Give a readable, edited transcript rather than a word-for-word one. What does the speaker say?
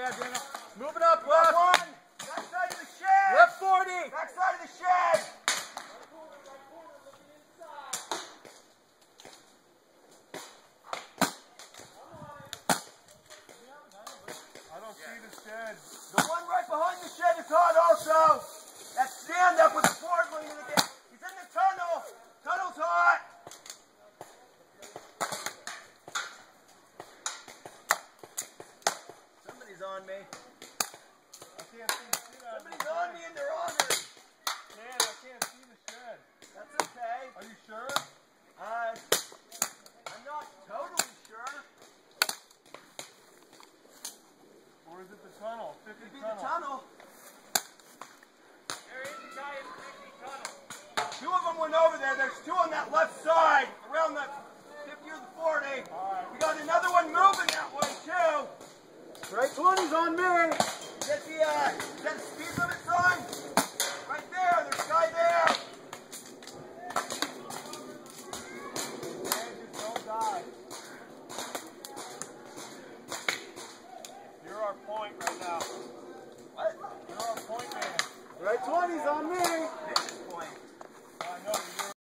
Yeah, Daniel. Moving up, Left left. one. Back side of the shed. Left 40. Back side of the shed. I don't see the shed. The one right behind the shed is hot also. That stand up with the board leaning again. He's in the tunnel. Tunnel's hot. Somebody's on me. I can't see. Somebody's on me in there.